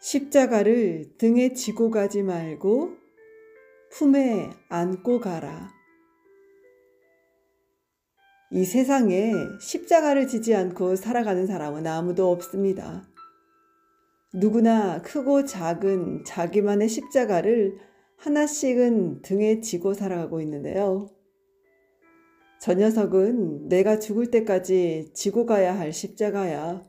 십자가를 등에 지고 가지 말고 품에 안고 가라. 이 세상에 십자가를 지지 않고 살아가는 사람은 아무도 없습니다. 누구나 크고 작은 자기만의 십자가를 하나씩은 등에 지고 살아가고 있는데요. 저 녀석은 내가 죽을 때까지 지고 가야 할 십자가야.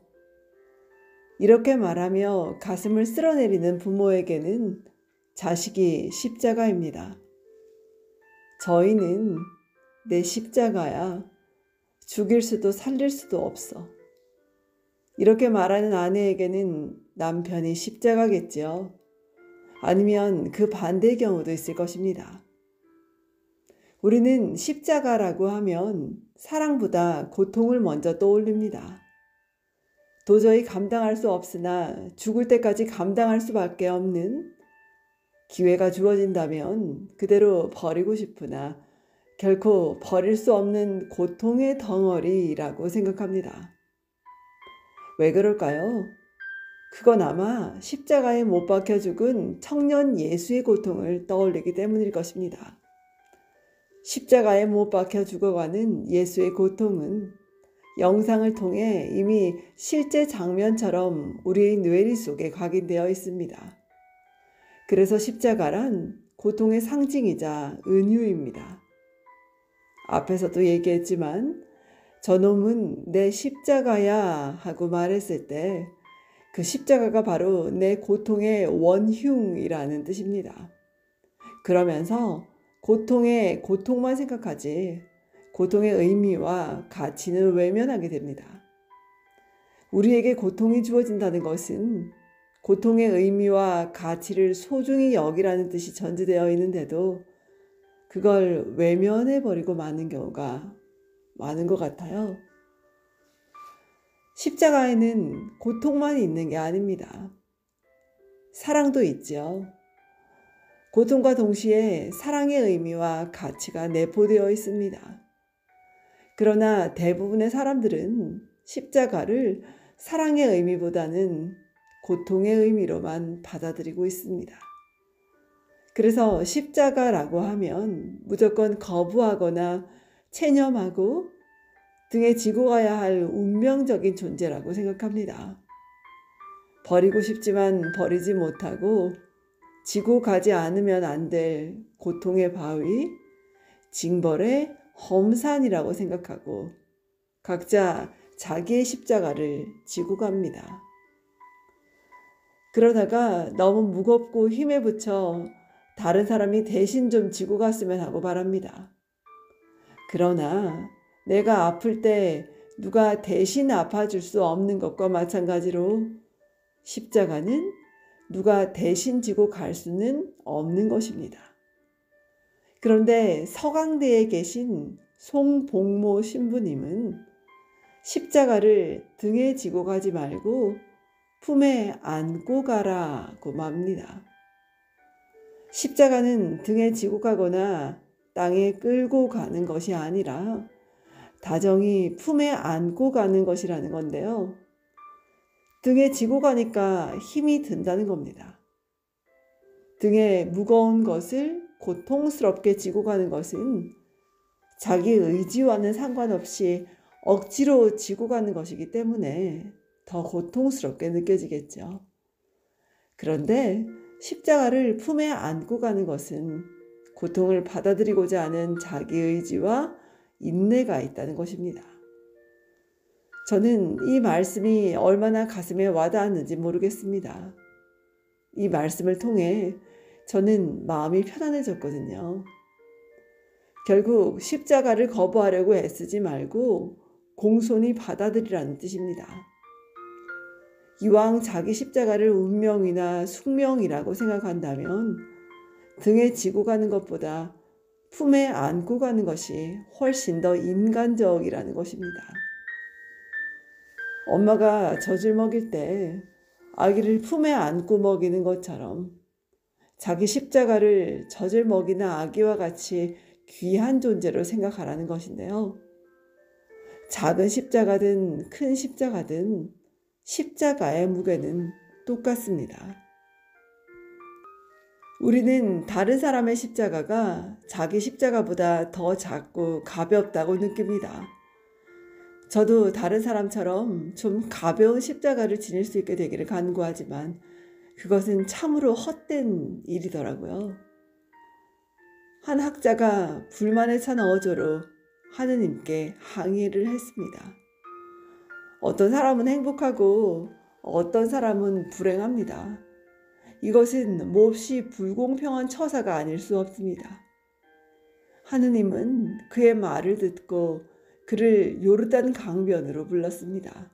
이렇게 말하며 가슴을 쓸어내리는 부모에게는 자식이 십자가입니다. 저희는 내 십자가야. 죽일 수도 살릴 수도 없어. 이렇게 말하는 아내에게는 남편이 십자가겠지요. 아니면 그 반대의 경우도 있을 것입니다. 우리는 십자가라고 하면 사랑보다 고통을 먼저 떠올립니다. 도저히 감당할 수 없으나 죽을 때까지 감당할 수밖에 없는, 기회가 주어진다면 그대로 버리고 싶으나 결코 버릴 수 없는 고통의 덩어리라고 생각합니다. 왜 그럴까요? 그건 아마 십자가에 못 박혀 죽은 청년 예수의 고통을 떠올리기 때문일 것입니다. 십자가에 못 박혀 죽어가는 예수의 고통은 영상을 통해 이미 실제 장면처럼 우리의 뇌리 속에 각인되어 있습니다. 그래서 십자가란 고통의 상징이자 은유입니다. 앞에서도 얘기했지만 저놈은 내 십자가야 하고 말했을 때 그 십자가가 바로 내 고통의 원흉이라는 뜻입니다. 그러면서 고통의 고통만 생각하지 고통의 의미와 가치는 외면하게 됩니다. 우리에게 고통이 주어진다는 것은 고통의 의미와 가치를 소중히 여기라는 뜻이 전제되어 있는데도 그걸 외면해버리고 마는 경우가 많은 것 같아요. 십자가에는 고통만 있는 게 아닙니다. 사랑도 있죠. 고통과 동시에 사랑의 의미와 가치가 내포되어 있습니다. 그러나 대부분의 사람들은 십자가를 사랑의 의미보다는 고통의 의미로만 받아들이고 있습니다. 그래서 십자가라고 하면 무조건 거부하거나 체념하고 등에 지고 가야 할 운명적인 존재라고 생각합니다. 버리고 싶지만 버리지 못하고 지고 가지 않으면 안 될 고통의 바위, 징벌의 험산이라고 생각하고 각자 자기의 십자가를 지고 갑니다. 그러다가 너무 무겁고 힘에 부쳐 다른 사람이 대신 좀 지고 갔으면 하고 바랍니다. 그러나 내가 아플 때 누가 대신 아파줄 수 없는 것과 마찬가지로 십자가는 누가 대신 지고 갈 수는 없는 것입니다. 그런데 서강대에 계신 송복모 신부님은 십자가를 등에 지고 가지 말고 품에 안고 가라고 맙니다. 십자가는 등에 지고 가거나 땅에 끌고 가는 것이 아니라 다정히 품에 안고 가는 것이라는 건데요. 등에 지고 가니까 힘이 든다는 겁니다. 등에 무거운 것을 고통스럽게 지고 가는 것은 자기 의지와는 상관없이 억지로 지고 가는 것이기 때문에 더 고통스럽게 느껴지겠죠. 그런데 십자가를 품에 안고 가는 것은 고통을 받아들이고자 하는 자기 의지와 인내가 있다는 것입니다. 저는 이 말씀이 얼마나 가슴에 와닿았는지 모르겠습니다. 이 말씀을 통해 저는 마음이 편안해졌거든요. 결국 십자가를 거부하려고 애쓰지 말고 공손히 받아들이라는 뜻입니다. 이왕 자기 십자가를 운명이나 숙명이라고 생각한다면 등에 지고 가는 것보다 품에 안고 가는 것이 훨씬 더 인간적이라는 것입니다. 엄마가 젖을 먹일 때 아기를 품에 안고 먹이는 것처럼 자기 십자가를 젖을 먹이는 아기와 같이 귀한 존재로 생각하라는 것인데요. 작은 십자가든 큰 십자가든 십자가의 무게는 똑같습니다. 우리는 다른 사람의 십자가가 자기 십자가보다 더 작고 가볍다고 느낍니다. 저도 다른 사람처럼 좀 가벼운 십자가를 지닐 수 있게 되기를 간구하지만 그것은 참으로 헛된 일이더라고요. 한 학자가 불만에 찬 어조로 하느님께 항의를 했습니다. 어떤 사람은 행복하고 어떤 사람은 불행합니다. 이것은 몹시 불공평한 처사가 아닐 수 없습니다. 하느님은 그의 말을 듣고 그를 요르단 강변으로 불렀습니다.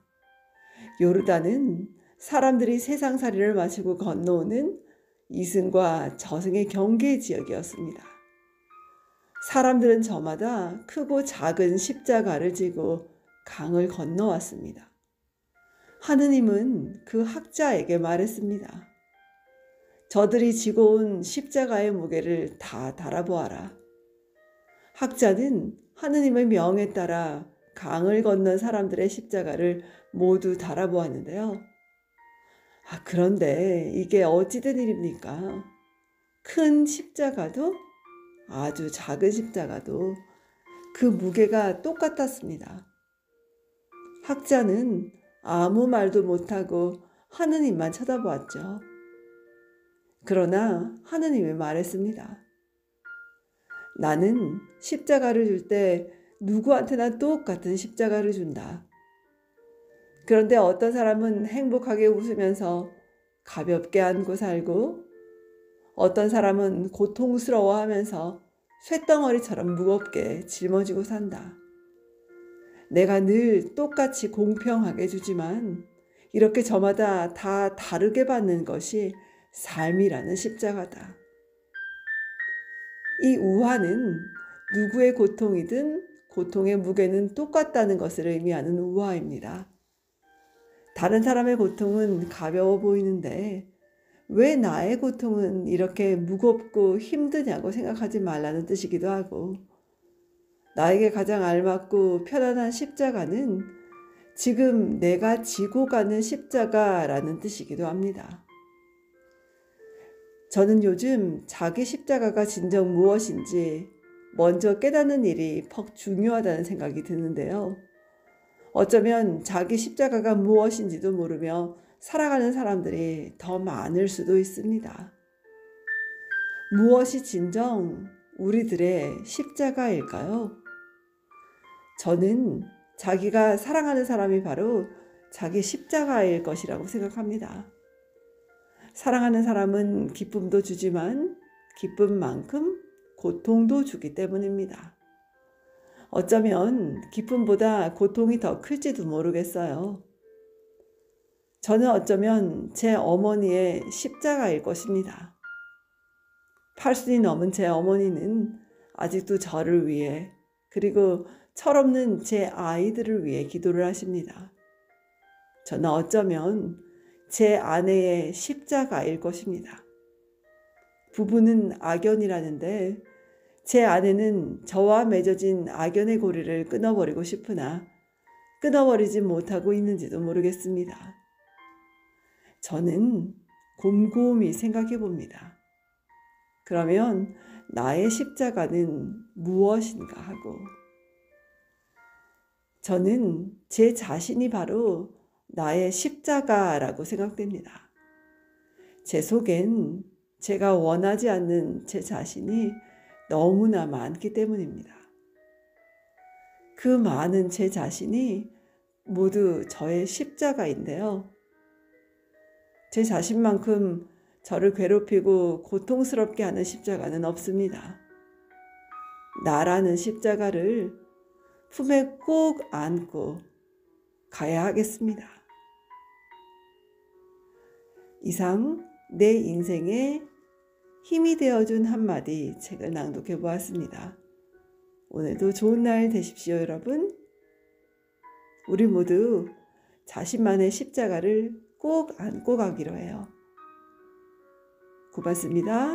요르단은 사람들이 세상살이를 마치고 건너오는 이승과 저승의 경계 지역이었습니다. 사람들은 저마다 크고 작은 십자가를 지고 강을 건너왔습니다. 하느님은 그 학자에게 말했습니다. 저들이 지고 온 십자가의 무게를 다 달아보아라. 학자는 하느님의 명에 따라 강을 건넌 사람들의 십자가를 모두 달아보았는데요. 그런데 이게 어찌 된 일입니까? 큰 십자가도 아주 작은 십자가도 그 무게가 똑같았습니다. 학자는 아무 말도 못하고 하느님만 쳐다보았죠. 그러나 하느님이 말했습니다. 나는 십자가를 줄 때 누구한테나 똑같은 십자가를 준다. 그런데 어떤 사람은 행복하게 웃으면서 가볍게 안고 살고 어떤 사람은 고통스러워하면서 쇳덩어리처럼 무겁게 짊어지고 산다. 내가 늘 똑같이 공평하게 주지만 이렇게 저마다 다 다르게 받는 것이 삶이라는 십자가다. 이 우화는 누구의 고통이든 고통의 무게는 똑같다는 것을 의미하는 우화입니다. 다른 사람의 고통은 가벼워 보이는데 왜 나의 고통은 이렇게 무겁고 힘드냐고 생각하지 말라는 뜻이기도 하고, 나에게 가장 알맞고 편안한 십자가는 지금 내가 지고 가는 십자가라는 뜻이기도 합니다. 저는 요즘 자기 십자가가 진정 무엇인지 먼저 깨닫는 일이 퍽 중요하다는 생각이 드는데요. 어쩌면 자기 십자가가 무엇인지도 모르며 살아가는 사람들이 더 많을 수도 있습니다. 무엇이 진정 우리들의 십자가일까요? 저는 자기가 사랑하는 사람이 바로 자기 십자가일 것이라고 생각합니다. 사랑하는 사람은 기쁨도 주지만 기쁨만큼 고통도 주기 때문입니다. 어쩌면 기쁨보다 고통이 더 클지도 모르겠어요. 저는 어쩌면 제 어머니의 십자가일 것입니다. 80이 넘은 제 어머니는 아직도 저를 위해 그리고 철없는 제 아이들을 위해 기도를 하십니다. 저는 어쩌면 제 아내의 십자가일 것입니다. 부부는 악연이라는데 제 아내는 저와 맺어진 악연의 고리를 끊어버리고 싶으나 끊어버리지 못하고 있는지도 모르겠습니다. 저는 곰곰이 생각해 봅니다. 그러면 나의 십자가는 무엇인가 하고, 저는 제 자신이 바로 나의 십자가라고 생각됩니다. 제 속엔 제가 원하지 않는 제 자신이 너무나 많기 때문입니다. 그 많은 제 자신이 모두 저의 십자가인데요. 제 자신만큼 저를 괴롭히고 고통스럽게 하는 십자가는 없습니다. 나라는 십자가를 품에 꼭 안고 가야 하겠습니다. 이상 내 인생에 힘이 되어준 한마디 책을 낭독해 보았습니다. 오늘도 좋은 날 되십시오, 여러분. 우리 모두 자신만의 십자가를 꼭 안고 가기로 해요. 고맙습니다.